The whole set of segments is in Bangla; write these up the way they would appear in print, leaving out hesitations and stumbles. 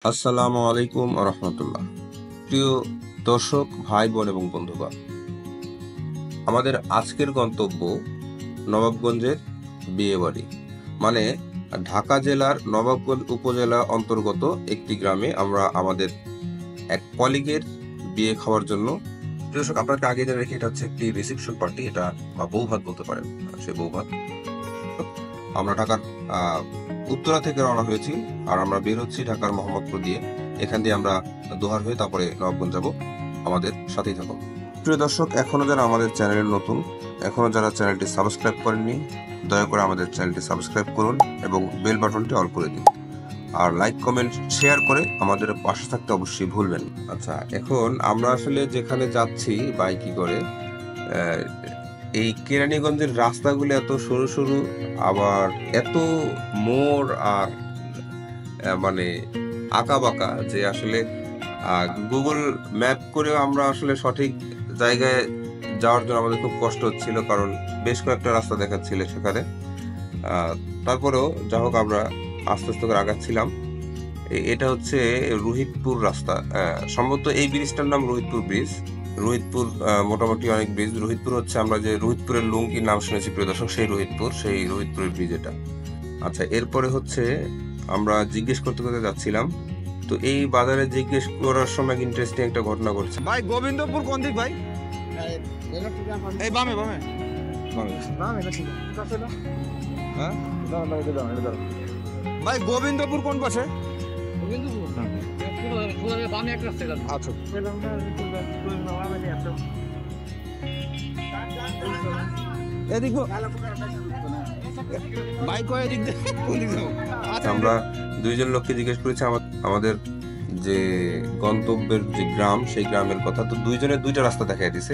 আসসালামু আলাইকুম রহমতুল্লাহ। প্রিয় দর্শক, ভাই বোন এবং বন্ধুগণ, আমাদের আজকের গন্তব্য নবাবগঞ্জের বিয়েবাড়ি, মানে ঢাকা জেলার নবাবগঞ্জ উপজেলা অন্তর্গত একটি গ্রামে আমরা আমাদের এক কলিগের বিয়ে খাওয়ার জন্য। প্রিয় দর্শক, আপনাকে আগে জানিয়ে রেখে, এটা হচ্ছে একটি রিসেপশন পার্টি, এটা বা বৌভাত বলতে পারেন। সেই বৌভাত আমরা ঢাকার উত্তরা থেকে রওনা হয়েছি, আর আমরা বের হচ্ছি ঢাকার মোহাম্মদপুর দিয়ে। এখান দিয়ে আমরা দোহার হয়ে তারপরে নবাবগঞ্জ যাব। আমাদের সাথেই থাকুন। প্রিয় দর্শক, এখনো যারা আমাদের চ্যানেলে নতুন, এখনো যারা চ্যানেলটি সাবস্ক্রাইব করেননি, দয়া করে আমাদের চ্যানেলটি সাবস্ক্রাইব করুন এবং বেল বাটনটি অল করে দিন। আর লাইক, কমেন্ট, শেয়ার করে আমাদের পাশে থাকতে অবশ্যই ভুলবেন। আচ্ছা, এখন আমরা আসলে যেখানে যাচ্ছি বাইকে করে, এই কেরানীগঞ্জের রাস্তাগুলো এত সরু সরু, আবার এত মোড় আর মানে আঁকা বাঁকা, যে আসলে গুগল ম্যাপ করেও আমরা আসলে সঠিক জায়গায় যাওয়ার জন্য আমাদের খুব কষ্ট হচ্ছিল, কারণ বেশ কয়েকটা রাস্তা দেখাচ্ছিল সেখানে। তারপরেও যা হোক, আমরা আস্তে আস্তে করে আগাচ্ছিলাম। এটা হচ্ছে রোহিতপুর রাস্তা। সম্ভবত এই ব্রিজটার নাম রোহিতপুর ব্রিজ। রোহিতপুর মোটামুটি অনেক ব্রিজ। রোহিতপুর হচ্ছে আমরা যে রোহিতপুরের লুঙ্গির নাম শুনেছি প্রিয় দর্শক, সেই রোহিতপুরের ব্রিজ এটা। আচ্ছা, এরপরে হচ্ছে আমরা জিজ্ঞেস করতে করতে যাচ্ছিলাম, তো এই বাজারে জিজ্ঞেস করার সময় ইন্টারেস্টিং একটা ঘটনা ঘটছে। ভাই গোবিন্দপুর কোন দিক ভাই? এই বামে বামে হ্যাঁ, ভাই গোবিন্দপুর কোন পাশে? আচ্ছা, এদিক ভাই কয় এদিক কোন দিক যাবো? আচ্ছা, আমরা দুইজন লোককে জিজ্ঞেস করেছি আমাদের যে গন্তব্যের যে গ্রাম, সেই গ্রামের কথা। তো দুইজনের দুইটা রাস্তা দেখাই দিছে,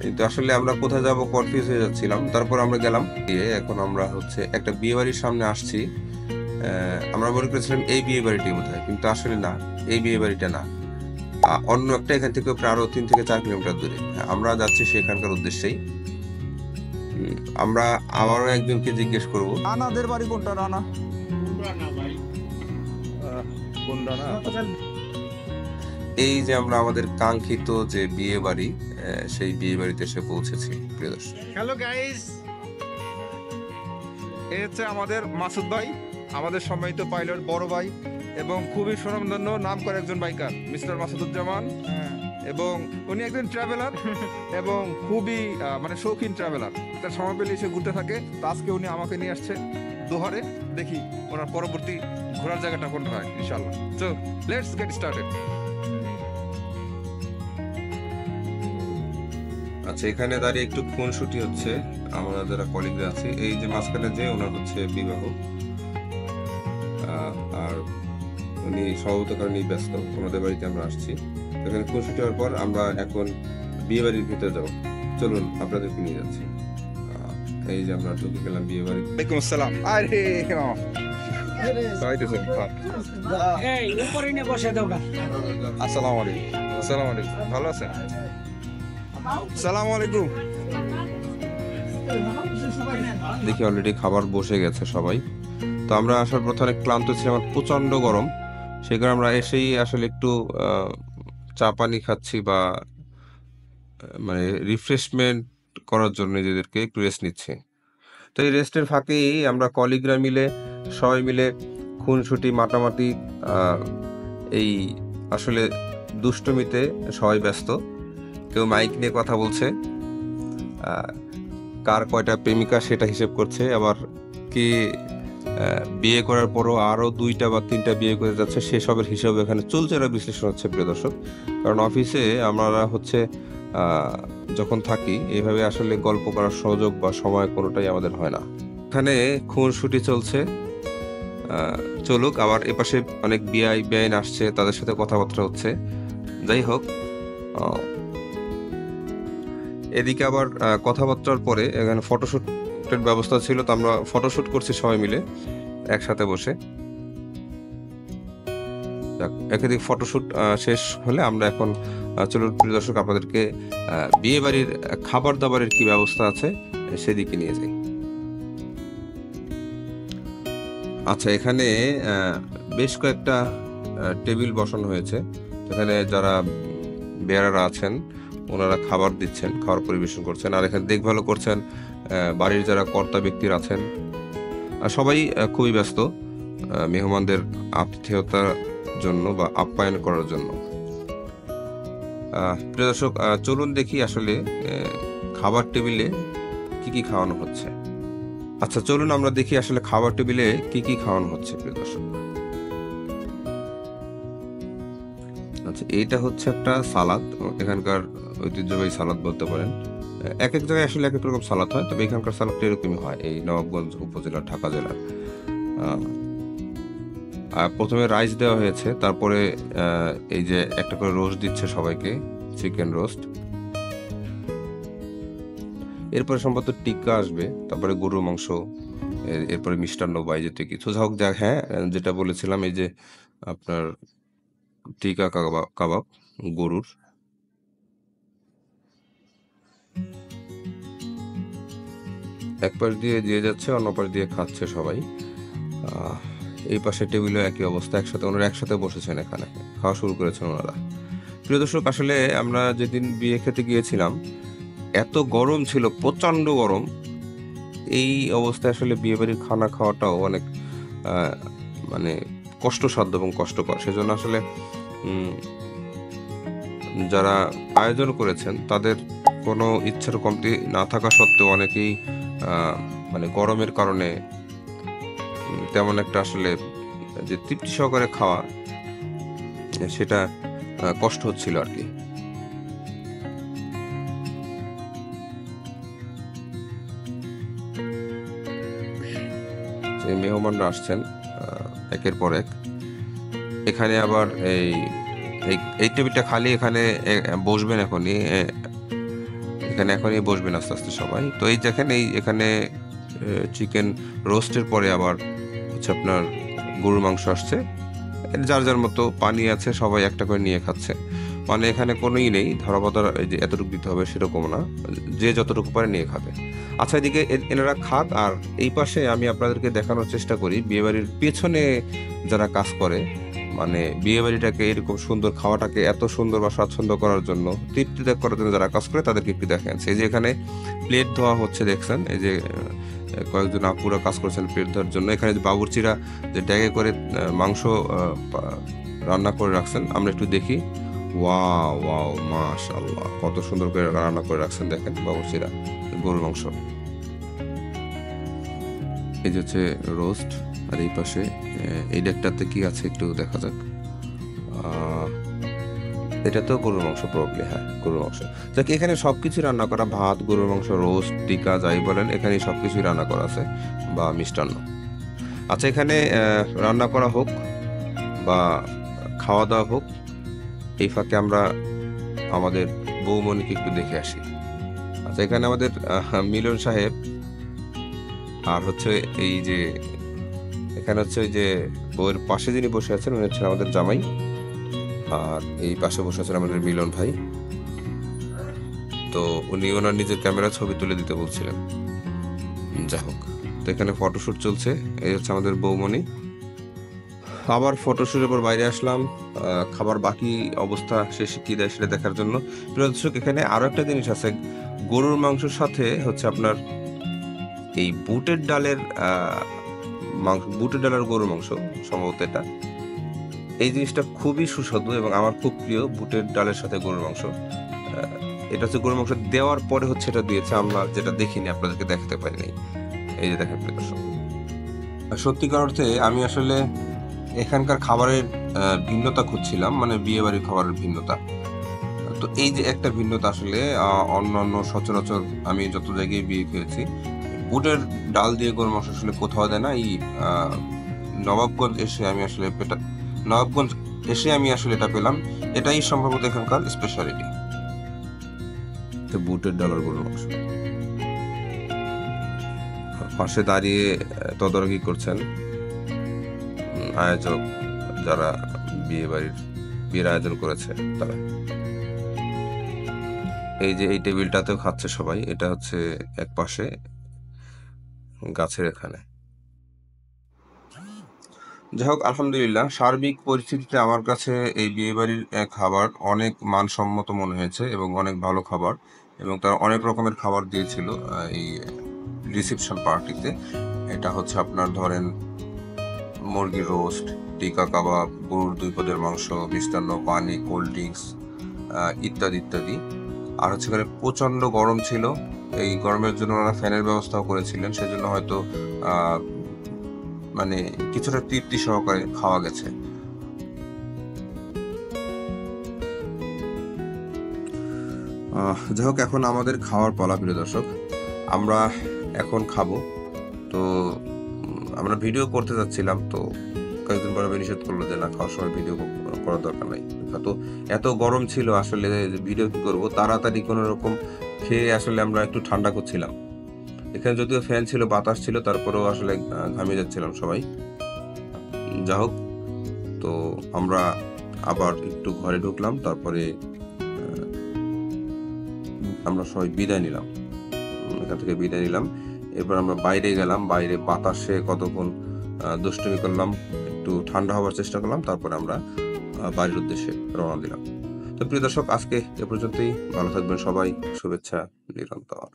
কিন্তু আসলে আমরা কোথায় যাব কনফিউজ হয়ে যাচ্ছিলাম। তারপর আমরা গেলাম। এখন আমরা হচ্ছে একটা বিয়ে বাড়ির সামনে আসছি। আমরা মনে করেছিলাম এই বিয়ে বাড়িটি বোধহয়, কিন্তু আসলে না, এই বিয়ে বাড়িটা না, অন্য একটা, এখান থেকে প্রায় আরো 3 থেকে 4 কিলোমিটার দূরে। আমরা যাচ্ছি সেখানকার উদ্দেশ্যেই। আমরা আবারও একজনকে জিজ্ঞেস করব, রানাদের বাড়ি কোনটা? রানা কোন রানা? এই যে আমরা আমাদের কাঙ্ক্ষিত যে বিয়ে বাড়ি, সেই বিয়ে বাড়িতে এসে পৌঁছেছি প্রিয় দর্শক। হ্যালো গাইস, এই হচ্ছে আমাদের মাসুদ ভাই, আমাদের সম্মানিত পাইলট বড় ভাই এবং খুবই সুনামধন্য নাম করে একজন বাইকার, মিস্টার মাসুদুজ্জামান। এবং উনি একজন ট্রাভেলার এবং খুবই মানে শৌখিন ট্রাভেলার। তার সময় পেলে এসে ঘুরতে থাকে। তো আজকে উনি আমাকে নিয়ে আসছে দোহারে। দেখি ওনার পরবর্তী ঘোরার জায়গাটা কোনটা হয় ইনশাআল্লাহ। So let's get started. আচ্ছা, এখানে দাঁড়িয়ে একটু খুনসুটি হচ্ছে। আমরা যারা কলিগরা আছি, এই যে মাঝখানে যে ওনার হচ্ছে বিবাহ, আর উনি স্বভাবত কারণেই ব্যস্ত। ওনাদের বাড়িতে আমরা আসছি। এখানে খুনসুটি হওয়ার পর আমরা এখন বিয়ে বাড়ির ভিতরে যাবো। চলুন, আপনাদেরকে নিয়ে যাচ্ছি। এই যে আমরা ঢুকে গেলাম বিয়ে বাড়ি। ওয়ালাইকুম আসসালাম। আরে আসসালামু আলাইকুম। আসসালামু আলাইকুম, ভালো আছেন? আসসালামু আলাইকুম। দেখি অলরেডি খাবার বসে গেছে সবাই। তো আমরা আসার পর অনেক ক্লান্ত ছিলাম, আর প্রচন্ড গরম। সেখানে আমরা এসেই আসলে একটু চা পানি খাচ্ছি, বা মানে রিফ্রেশমেন্ট করার জন্য নিজেদেরকে একটু রেস্ট নিচ্ছি। তো এই রেস্টের ফাঁকেই আমরা কলিগরা মিলে, সবাই মিলে খুনসুটি মাটামাটি, এই আসলে দুষ্টমিতে সবাই ব্যস্ত। কেউ মাইক নিয়ে কথা বলছে, কার কয়টা প্রেমিকা সেটা হিসেব করছে, আবার কে বিয়ে করার পরও আরো 2টা বা 3টা বিয়ে করে যাচ্ছে, সেসবের হিসাব এখানে চলছে, এরা বিশ্লেষণ হচ্ছে প্রিয় দর্শক। কারণ অফিসে আমরা হচ্ছে যখন থাকি, এইভাবে আসলে গল্প করার সুযোগ বা সময় কোনোটাই আমাদের হয় না। এখানে খুনসুটি চলছে, চলুক। আবার এপাশে অনেক বেআইন আসছে, তাদের সাথে কথাবার্তা হচ্ছে। যাই হোক, এদিকে আবার কথাবার্তার পরে এখানে ফটোশুটের ব্যবস্থা ছিল, তো আমরা ফটোশুট করছি সবাই মিলে একসাথে বসে। একাধিক ফটোশুট শেষ হলে আমরা এখন চলুন প্রিয় দর্শক, আপনাদেরকে বিয়ে বাড়ির খাবার দাবারের কি ব্যবস্থা আছে সেদিকে নিয়ে যাই। আচ্ছা, এখানে বেশ কয়েকটা টেবিল বসানো হয়েছে, এখানে যারা বেয়ারারা আছেন ওনারা খাবার দিচ্ছেন, খাবার পরিবেশন করছেন, আর এখানে দেখভালও করছেন বাড়ির যারা কর্তা ব্যক্তির আছেন। আর সবাই খুবই ব্যস্ত মেহমানদের আতিথেয়তার জন্য বা আপ্যায়ন করার জন্য। প্রিয় দর্শক, চলুন দেখি আসলে খাবার টেবিলে কি কি খাওয়ানো হচ্ছে। আচ্ছা, চলুন আমরা দেখি আসলে খাবার টেবিলে কি কি খাওয়ানো হচ্ছে। প্রিয় দর্শক, আচ্ছা, এইটা হচ্ছে একটা সালাদ, এখানকার ঐতিহ্যবাহী সালাদ বলতে পারেন। এক এক জায়গায় আসলে এক এক রকম সালাদ হয়, তবে এখানকার সালাদটা এরকমই হয় এই নবাবগঞ্জ উপজেলার, ঢাকা জেলার। প্রথমে রাইস দেওয়া হয়েছে, তারপরে এই যে একটা করে রোস্ট দিচ্ছে সবাইকে, চিকেন রোস্ট। এরপরে সম্ভবত টিক্কা আসবে, তারপরে গরুর মাংস, এরপরে মিষ্টান্ন বা এই জাতীয় কিছু। হোক যাক, হ্যাঁ, যেটা বলেছিলাম এই যে আপনার টিক্কা কাবাব গরুর। এক পাশ দিয়ে দিয়ে যাচ্ছে, অন্য পাশ দিয়ে খাচ্ছে সবাই। এই পাশে টেবিলে একই অবস্থা, ওনারা একসাথে বসেছেন, এখানে খাওয়া শুরু করেছেন ওনারা। প্রিয় দর্শক, আসলে আমরা যেদিন বিয়ে খেতে গিয়েছিলাম এত গরম ছিল, প্রচন্ড গরম। এই অবস্থায় আসলে বিয়ে বাড়ির খানা খাওয়াটাও অনেক মানে কষ্টসাধ্য এবং কষ্টকর। সেজন্য আসলে যারা আয়োজন করেছেন তাদের কোনো ইচ্ছার কমতি না থাকা সত্ত্বেও অনেকেই মানে গরমের কারণে তেমন একটা আসলে যে তৃপ্তি সহকারে খাওয়া, সেটা কষ্ট হচ্ছিল আর কি। মেহমানরা আসছেন একের পর এক। এখানে আবার এই টেবিলটা খালি, এখানে বসবেন এখনই বসবেন আস্তে আস্তে সবাই। তো এই দেখেন, এখানে চিকেন রোস্টের পরে আবার হচ্ছে আপনার গরুর মাংস আসছে। যার যার মতো পানি আছে, সবাই একটা করে নিয়ে খাচ্ছে। মানে এখানে কোনোই নেই ধরাবাধা যে এতটুকু দিতে হবে সেরকম না, যে যতটুকু পারে নিয়ে খাবে। আচ্ছা, এদিকে এনারা খাক, আর এই পাশে আমি আপনাদেরকে দেখানোর চেষ্টা করি বিয়েবাড়ির পেছনে যারা কাজ করে, মানে বিয়ে বাড়িটাকে এরকম সুন্দর, খাওয়াটাকে এত সুন্দর বা স্বাচ্ছন্দ্য করার জন্য, তৃপ্তিদায়ক করার জন্য যারা কাজ করে তাদেরকে একটু দেখেন। এই যে এখানে প্লেট ধোয়া হচ্ছে, দেখছেন এই যে কয়েকজন আপুরা কাজ করছেন প্লেট ধোয়ার জন্য। এখানে যে বাবুর্চিরা যে ড্যাগে করে মাংস রান্না করে রাখছেন, আমরা একটু দেখি। ওয়াও ওয়াও, মাশাআল্লাহ, কত সুন্দর করে রান্না করে রাখছেন দেখেন বাবুর্চিরা গরুর মাংস। এই যে হচ্ছে রোস্ট, আর এই পাশে এই ডেকটাতে কি আছে একটু দেখা যাক। এটা তো গরুর মাংস প্রবলি, হ্যাঁ গরুর মাংস। যাক, এখানে সবকিছু রান্না করা, ভাত, গরুর মাংস, রোস্ট, টিকা যাই বলেন, এখানে সবকিছুই রান্না করা আছে, বা মিষ্টান্ন। আচ্ছা, এখানে রান্না করা হোক বা খাওয়া দাওয়া হোক, এই ফাঁকে আমরা আমাদের বৌমনিকে একটু দেখে আসি। আচ্ছা, এখানে আমাদের মিলন সাহেব, আর হচ্ছে এই যে এখানে হচ্ছে ওই যে বউয়ের পাশে যিনি বসে আছেন উনি হচ্ছেন আমাদের জামাই, আর এই পাশে বসে আছেন আমাদের মিলন ভাই। তো উনি ওনার নিজের ক্যামেরা ছবি তুলে দিতে বলছিলেন। যাই হোক, তো এখানে ফটোশুট চলছে। এই হচ্ছে আমাদের বৌমনি। আবার ফটোশুটের পর বাইরে আসলাম খাবার বাকি অবস্থা শেষে কি দেয় সেটা দেখার জন্য। প্রিয় দর্শক, এখানে আরো একটা জিনিস আছে, গরুর মাংসের সাথে হচ্ছে আপনার এই বুটের ডালের গরুর মাংস, সম্ভবত এটা। এই জিনিসটা খুবই সুস্বাদু এবং আমার খুব প্রিয়, বুটের ডালের সাথে গরুর মাংস। এটা হচ্ছে গরুর মাংস দেওয়ার পরে হচ্ছে এটা দিয়েছে, আমরা যেটা দেখিনি, আপনাদেরকে দেখাতে পারিনি। এই যে দেখেন প্রিয় দর্শক, সত্যিকার অর্থে আমি আসলে এখানকার খাবারের ভিন্নতা খুঁজছিলাম, মানে বিয়ে বাড়ির খাবারের ভিন্নতা। তো এই যে একটা ভিন্নতা আসলে অন্যান্য সচরাচর আমি যত জায়গায় বিয়ে খেয়েছি, বুটের ডাল দিয়ে গরুর মাংস আসলে কোথাও দেয় না। এই নবাবগঞ্জ এসে আমি আসলে এটা পেলাম। এটাই সম্ভবত এখানকার স্পেশালিটি, বুটের ডাল আর গরুর মাংস। পাশে দাঁড়িয়ে তদারকি করছেন আয়োজক, যারা বিয়ের আয়োজন করেছে তারা। এই যে এই টেবিলটাতেও খাচ্ছে সবাই, এটা হচ্ছে এক পাশে গাছের এখানে। যাই হোক, আলহামদুলিল্লাহ, সার্বিক পরিস্থিতিতে আমার কাছে এই বিয়েবাড়ির খাবার অনেক মানসম্মত মনে হয়েছে এবং অনেক ভালো খাবার, এবং তারা অনেক রকমের খাবার দিয়েছিল এই রিসেপশন পার্টিতে। এটা হচ্ছে আপনার ধরেন মুরগির রোস্ট, টিকা কাবাব, গরুর 2 পদের মাংস, মিষ্টান্ন, পানি, কোল্ড ড্রিঙ্কস ইত্যাদি ইত্যাদি। আর হচ্ছে এখানে প্রচণ্ড গরম ছিল, এই গরমের জন্য ওনারা ফ্যানের ব্যবস্থাও করেছিলেন, সেজন্য হয়তো মানে কিছুটা তৃপ্তি সহকারে খাওয়া গেছে। যাই হোক, এখন আমাদের খাওয়ার পালা, প্রিয় দর্শক। আমরা এখন খাবো। তো আমরা ভিডিও করতে যাচ্ছিলাম, তো কয়েকদিন পরে নিষেধ করলো যে না, খাওয়ার সময় ভিডিও করার দরকার নাই। তো এত গরম ছিল আসলে, ভিডিও কি করবো, তাড়াতাড়ি কোনো রকম খেয়ে আসলে আমরা একটু ঠান্ডা করছিলাম। এখানে যদিও ফ্যান ছিল, বাতাস ছিল, তারপরেও আসলে ঘামিয়ে যাচ্ছিলাম সবাই। যা হোক, তো আমরা আবার একটু ঘরে ঢুকলাম, তারপরে আমরা সবাই বিদায় নিলাম, এখান থেকে বিদায় নিলাম। এরপর আমরা বাইরে গেলাম, বাইরে বাতাসে কতক্ষণ দুষ্টুমি করলাম, একটু ঠান্ডা হওয়ার চেষ্টা করলাম, তারপরে আমরা বাড়ির উদ্দেশ্যে রওনা দিলাম। তো প্রিয় দর্শক, আজকে এ পর্যন্তই। ভালো থাকবেন সবাই, শুভেচ্ছা নিরন্তর।